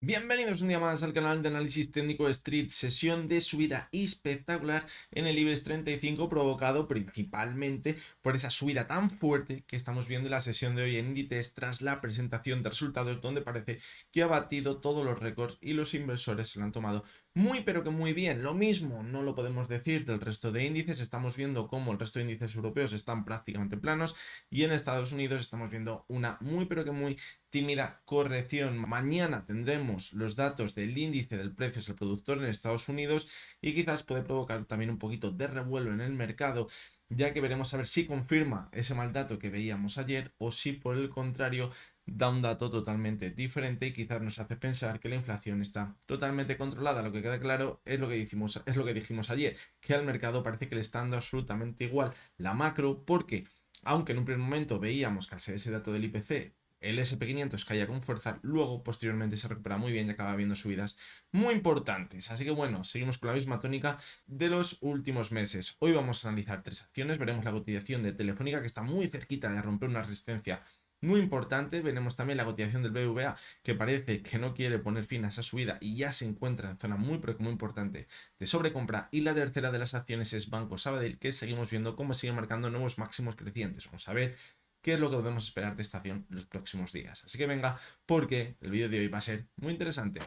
Bienvenidos un día más al canal de análisis técnico de Street, sesión de subida espectacular en el IBEX 35 provocado principalmente por esa subida tan fuerte que estamos viendo en la sesión de hoy en Inditex tras la presentación de resultados donde parece que ha batido todos los récords y los inversores se lo han tomado muy pero que muy bien. Lo mismo no lo podemos decir del resto de índices, estamos viendo cómo el resto de índices europeos están prácticamente planos y en Estados Unidos estamos viendo una muy pero que muy tímida corrección. Mañana tendremos los datos del índice del precio al productor en Estados Unidos y quizás puede provocar también un poquito de revuelo en el mercado, ya que veremos a ver si confirma ese mal dato que veíamos ayer o si por el contrario da un dato totalmente diferente y quizás nos hace pensar que la inflación está totalmente controlada. Lo que queda claro es lo que dijimos ayer, que al mercado parece que le está dando absolutamente igual la macro, porque aunque en un primer momento veíamos que al ser ese dato del IPC el SP500 caía con fuerza, luego posteriormente se recupera muy bien y acaba viendo subidas muy importantes. Así que bueno, seguimos con la misma tónica de los últimos meses. Hoy vamos a analizar tres acciones, veremos la cotización de Telefónica que está muy cerquita de romper una resistencia muy importante, veremos también la cotización del BBVA que parece que no quiere poner fin a esa subida y ya se encuentra en zona muy pero que muy importante de sobrecompra, y la tercera de las acciones es Banco Sabadell, que seguimos viendo cómo sigue marcando nuevos máximos crecientes. Vamos a ver qué es lo que podemos esperar de esta acción en los próximos días. Así que venga, porque el vídeo de hoy va a ser muy interesante.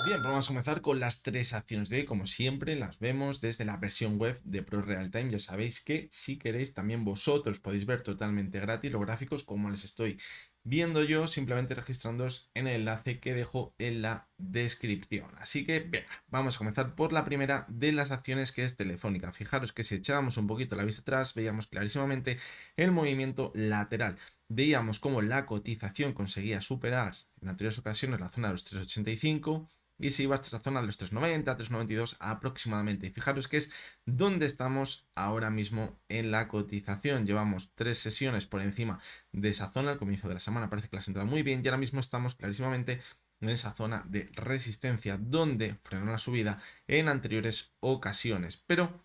Bien, pues vamos a comenzar con las tres acciones de hoy. Como siempre, las vemos desde la versión web de Pro Real Time. Ya sabéis que si queréis también vosotros podéis ver totalmente gratis los gráficos como les estoy viendo yo, simplemente registrándoos en el enlace que dejo en la descripción. Así que venga, vamos a comenzar por la primera de las acciones, que es Telefónica. Fijaros que si echábamos un poquito la vista atrás, veíamos clarísimamente el movimiento lateral. Veíamos cómo la cotización conseguía superar en anteriores ocasiones la zona de los 3,85 y se iba hasta esa zona de los 3,90, 3,92 aproximadamente. Y fijaros que es donde estamos ahora mismo en la cotización. Llevamos tres sesiones por encima de esa zona. Al comienzo de la semana parece que la ha sentado muy bien y ahora mismo estamos clarísimamente en esa zona de resistencia donde frenó la subida en anteriores ocasiones. Pero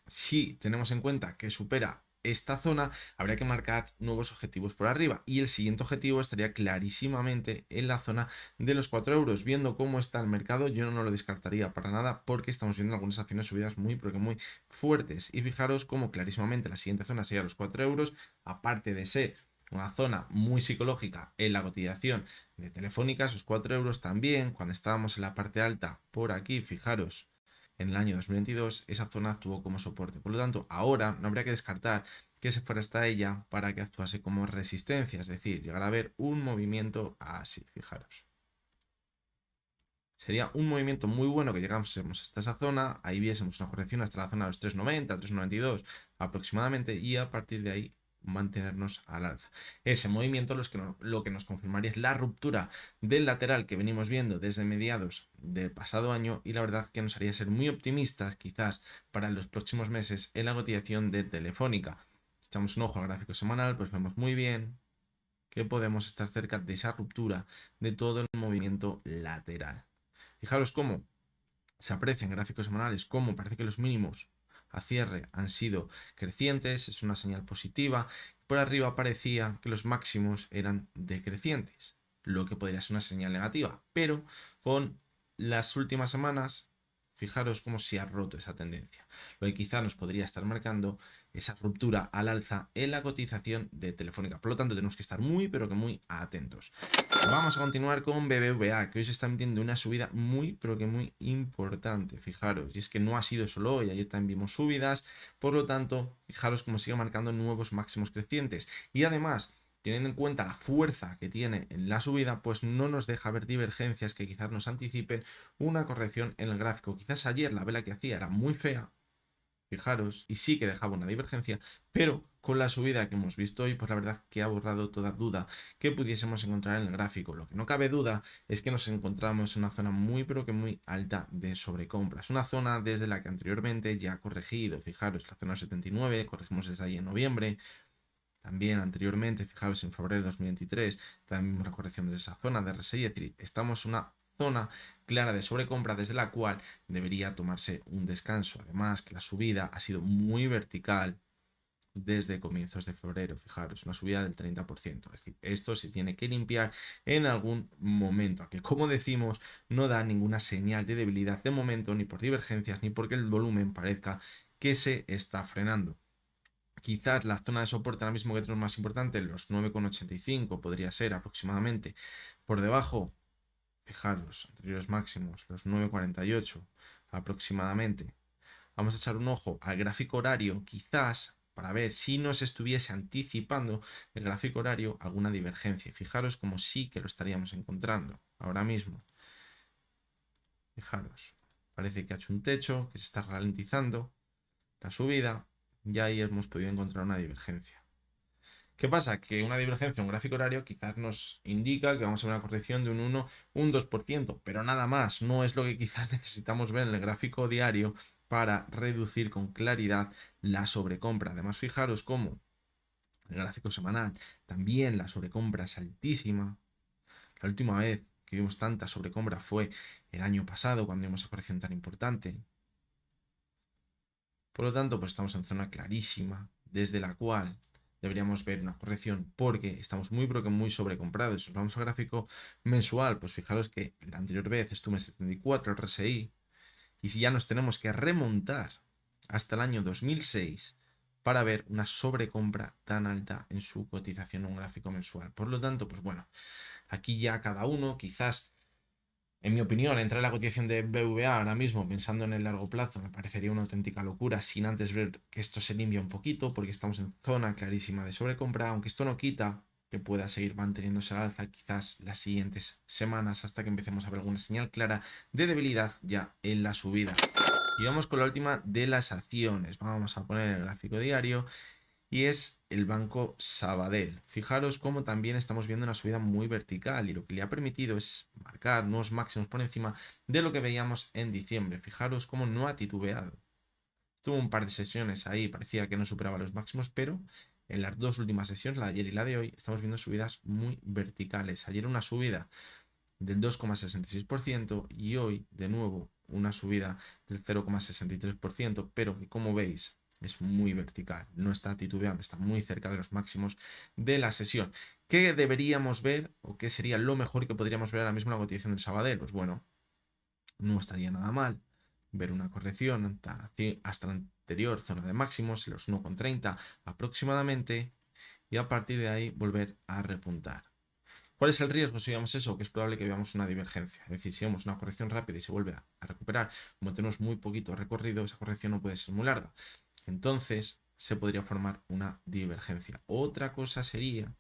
si tenemos en cuenta que supera esta zona, habría que marcar nuevos objetivos por arriba y el siguiente objetivo estaría clarísimamente en la zona de los 4 euros. Viendo cómo está el mercado, yo no lo descartaría para nada, porque estamos viendo algunas acciones subidas muy pero que muy fuertes, y fijaros cómo clarísimamente la siguiente zona sería los 4 euros, aparte de ser una zona muy psicológica en la cotización de Telefónica. Esos 4 euros también, cuando estábamos en la parte alta por aquí, fijaros, en el año 2022, esa zona actuó como soporte. Por lo tanto, ahora no habría que descartar que se fuera hasta ella para que actuase como resistencia, es decir, llegar a ver un movimiento así, fijaros. Sería un movimiento muy bueno que llegásemos hasta esa zona, ahí viésemos una corrección hasta la zona de los 3,90, 3,92 aproximadamente, y a partir de ahí mantenernos al alza. Ese movimiento lo que nos confirmaría es la ruptura del lateral que venimos viendo desde mediados del pasado año, y la verdad que nos haría ser muy optimistas quizás para los próximos meses en la cotización de Telefónica. Si echamos un ojo al gráfico semanal, pues vemos muy bien que podemos estar cerca de esa ruptura de todo el movimiento lateral. Fijaros cómo se aprecia en gráficos semanales, cómo parece que los mínimos a cierre han sido crecientes, es una señal positiva. Por arriba parecía que los máximos eran decrecientes, lo que podría ser una señal negativa, pero con las últimas semanas, fijaros cómo se ha roto esa tendencia, lo que quizá nos podría estar marcando esa ruptura al alza en la cotización de Telefónica. Por lo tanto, tenemos que estar muy pero que muy atentos. Vamos a continuar con BBVA, que hoy se está metiendo una subida muy pero que muy importante, fijaros, y es que no ha sido solo hoy, ayer también vimos subidas. Por lo tanto, fijaros cómo sigue marcando nuevos máximos crecientes, y además, teniendo en cuenta la fuerza que tiene en la subida, pues no nos deja ver divergencias que quizás nos anticipen una corrección en el gráfico. Quizás ayer la vela que hacía era muy fea, fijaros, y sí que dejaba una divergencia, pero con la subida que hemos visto hoy, pues la verdad que ha borrado toda duda que pudiésemos encontrar en el gráfico. Lo que no cabe duda es que nos encontramos en una zona muy pero que muy alta de sobrecompras, una zona desde la que anteriormente ya ha corregido. Fijaros, la zona 79, corregimos desde ahí en noviembre. También anteriormente, fijaros, en febrero de 2023, también vimos la corrección de esa zona de RSI, es decir, estamos en una zona clara de sobrecompra desde la cual debería tomarse un descanso. Además, que la subida ha sido muy vertical, desde comienzos de febrero. Fijaros, una subida del 30%. Es decir, esto se tiene que limpiar en algún momento, que como decimos, no da ninguna señal de debilidad de momento, ni por divergencias, ni porque el volumen parezca que se está frenando. Quizás la zona de soporte ahora mismo que tenemos más importante, los 9,85 podría ser aproximadamente. Por debajo, fijaros, anteriores máximos, los 9,48 aproximadamente. Vamos a echar un ojo al gráfico horario, quizás para ver si nos estuviese anticipando el gráfico horario alguna divergencia. Y fijaros como sí que lo estaríamos encontrando ahora mismo. Fijaros, parece que ha hecho un techo, que se está ralentizando la subida y ahí hemos podido encontrar una divergencia. ¿Qué pasa? Que una divergencia en un gráfico horario quizás nos indica que vamos a ver una corrección de un 1, un 2%, pero nada más, no es lo que quizás necesitamos ver en el gráfico diario para reducir con claridad la sobrecompra. Además, fijaros cómo en el gráfico semanal también la sobrecompra es altísima. La última vez que vimos tanta sobrecompra fue el año pasado, cuando vimos esa corrección tan importante. Por lo tanto, pues estamos en zona clarísima, desde la cual deberíamos ver una corrección porque estamos muy pero que muy sobrecomprados. Si vamos al gráfico mensual, pues fijaros que la anterior vez estuvo en 74 el RSI y si ya nos tenemos que remontar hasta el año 2006 para ver una sobrecompra tan alta en su cotización en un gráfico mensual. Por lo tanto, pues bueno, aquí ya cada uno quizás en mi opinión, entrar en la cotización de BVA ahora mismo pensando en el largo plazo me parecería una auténtica locura sin antes ver que esto se limpia un poquito porque estamos en zona clarísima de sobrecompra, aunque esto no quita que pueda seguir manteniéndose al alza quizás las siguientes semanas hasta que empecemos a ver alguna señal clara de debilidad ya en la subida. Y vamos con la última de las acciones. Vamos a poner el gráfico diario y es el Banco Sabadell. Fijaros cómo también estamos viendo una subida muy vertical y lo que le ha permitido es marcar nuevos máximos por encima de lo que veíamos en diciembre. Fijaros cómo no ha titubeado. Tuvo un par de sesiones ahí, parecía que no superaba los máximos, pero en las dos últimas sesiones, la de ayer y la de hoy, estamos viendo subidas muy verticales. Ayer una subida del 2,66% y hoy de nuevo una subida del 0,63%, pero que como veis es muy vertical, no está titubeando, está muy cerca de los máximos de la sesión. ¿Qué deberíamos ver o qué sería lo mejor que podríamos ver ahora mismo en la cotización del Sabadell? Pues bueno, no estaría nada mal ver una corrección hasta la anterior zona de máximos, los 1,30 aproximadamente, y a partir de ahí volver a repuntar. ¿Cuál es el riesgo si veamos eso? Que es probable que veamos una divergencia. Es decir, si vemos una corrección rápida y se vuelve a recuperar, como tenemos muy poquito recorrido, esa corrección no puede ser muy larga. Entonces, se podría formar una divergencia. Otra cosa sería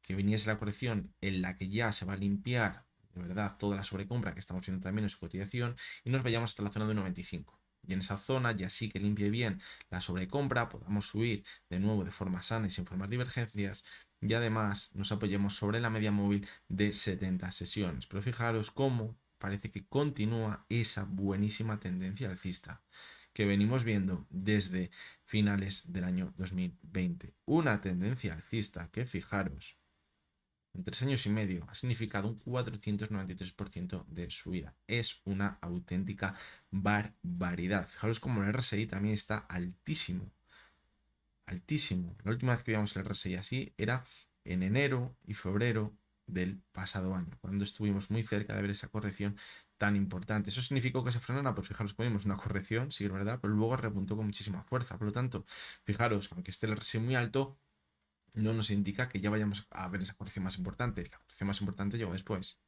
que viniese la corrección en la que ya se va a limpiar de verdad toda la sobrecompra que estamos viendo también en su cotización y nos vayamos hasta la zona de 95. Y en esa zona ya sí que limpie bien la sobrecompra, podamos subir de nuevo de forma sana y sin formar divergencias y además nos apoyemos sobre la media móvil de 70 sesiones. Pero fijaros cómo parece que continúa esa buenísima tendencia alcista que venimos viendo desde finales del año 2020. Una tendencia alcista que fijaros en 3 años y medio ha significado un 493% de subida. Es una auténtica barbaridad. Fijaros como el RSI también está altísimo. Altísimo. La última vez que vimos el RSI así era en enero y febrero del pasado año, cuando estuvimos muy cerca de ver esa corrección tan importante. ¿Eso significó que se frenara? Pues fijaros que vimos una corrección, sí es verdad, pero luego repuntó con muchísima fuerza. Por lo tanto, fijaros, aunque esté el RSI muy alto, no nos indica que ya vayamos a ver esa corrección más importante. La corrección más importante llegó después.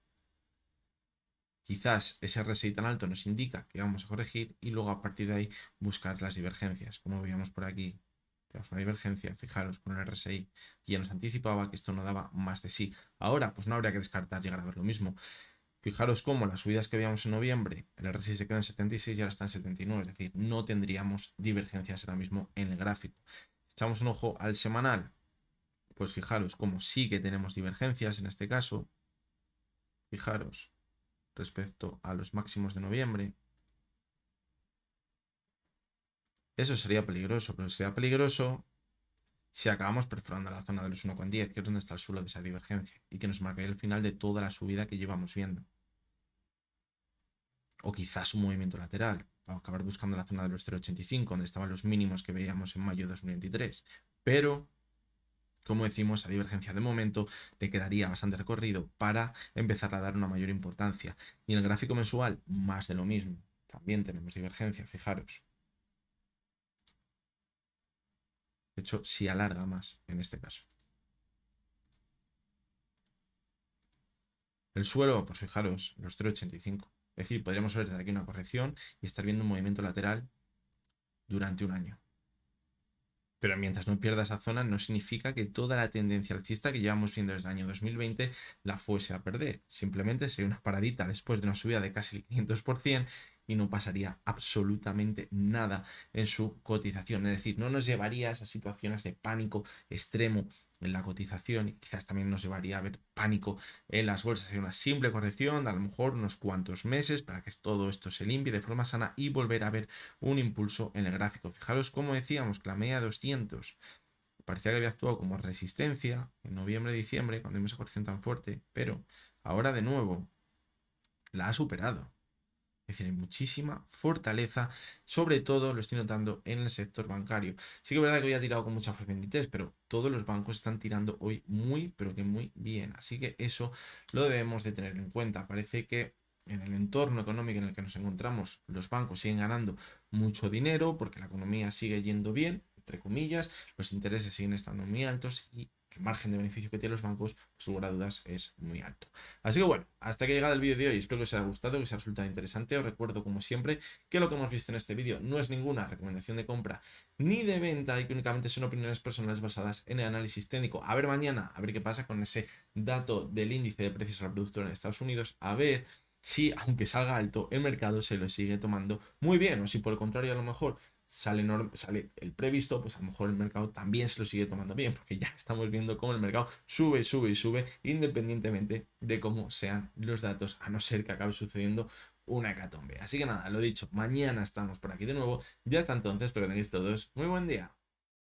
Quizás ese RSI tan alto nos indica que vamos a corregir y luego a partir de ahí buscar las divergencias. Como veíamos por aquí, tenemos una divergencia, fijaros, con el RSI, que ya nos anticipaba que esto no daba más de sí. Ahora, pues no habría que descartar llegar a ver lo mismo. Fijaros cómo las subidas que veíamos en noviembre, el RSI se quedó en 76 y ahora está en 79, es decir, no tendríamos divergencias ahora mismo en el gráfico. Echamos un ojo al semanal, pues fijaros cómo sí que tenemos divergencias en este caso. Fijaros respecto a los máximos de noviembre. Eso sería peligroso, pero sería peligroso si acabamos perforando la zona de los 1,10, que es donde está el suelo de esa divergencia, y que nos marcaría el final de toda la subida que llevamos viendo. O quizás un movimiento lateral. va a acabar buscando la zona de los 0,85, donde estaban los mínimos que veíamos en mayo de 2023. Pero, como decimos, a divergencia de momento te quedaría bastante recorrido para empezar a dar una mayor importancia. Y en el gráfico mensual, más de lo mismo. También tenemos divergencia, fijaros. De hecho, sí alarga más en este caso. El suelo, pues fijaros, los 0,85. Es decir, podríamos ver desde aquí una corrección y estar viendo un movimiento lateral durante un año. Pero mientras no pierda esa zona, no significa que toda la tendencia alcista que llevamos viendo desde el año 2020 la fuese a perder. Simplemente sería una paradita después de una subida de casi el 500% y no pasaría absolutamente nada en su cotización. Es decir, no nos llevaría a esas situaciones de pánico extremo en la cotización y quizás también nos llevaría a ver pánico en las bolsas. Sería una simple corrección de a lo mejor unos cuantos meses para que todo esto se limpie de forma sana y volver a ver un impulso en el gráfico. Fijaros cómo decíamos que la media de 200 parecía que había actuado como resistencia en noviembre, diciembre, cuando vimos esa corrección tan fuerte, pero ahora de nuevo la ha superado. Es decir, hay muchísima fortaleza, sobre todo lo estoy notando en el sector bancario. Sí que es verdad que hoy ha tirado con mucha fuerza en Inditex, pero todos los bancos están tirando hoy muy, pero que muy bien. Así que eso lo debemos de tener en cuenta. Parece que en el entorno económico en el que nos encontramos, los bancos siguen ganando mucho dinero porque la economía sigue yendo bien, entre comillas, los intereses siguen estando muy altos y el margen de beneficio que tienen los bancos, sin lugar a dudas, es muy alto. Así que bueno, hasta que ha llegado el vídeo de hoy, espero que os haya gustado, que os haya resultado interesante. Os recuerdo, como siempre, que lo que hemos visto en este vídeo no es ninguna recomendación de compra ni de venta y que únicamente son opiniones personales basadas en el análisis técnico. A ver mañana, a ver qué pasa con ese dato del índice de precios al productor en Estados Unidos, a ver si, aunque salga alto, el mercado se lo sigue tomando muy bien o si por el contrario a lo mejor sale el previsto, pues a lo mejor el mercado también se lo sigue tomando bien, porque ya estamos viendo cómo el mercado sube, sube y sube, independientemente de cómo sean los datos, a no ser que acabe sucediendo una hecatombe. Así que nada, lo dicho, mañana estamos por aquí de nuevo. Ya hasta entonces, pero que tengáis todos muy buen día.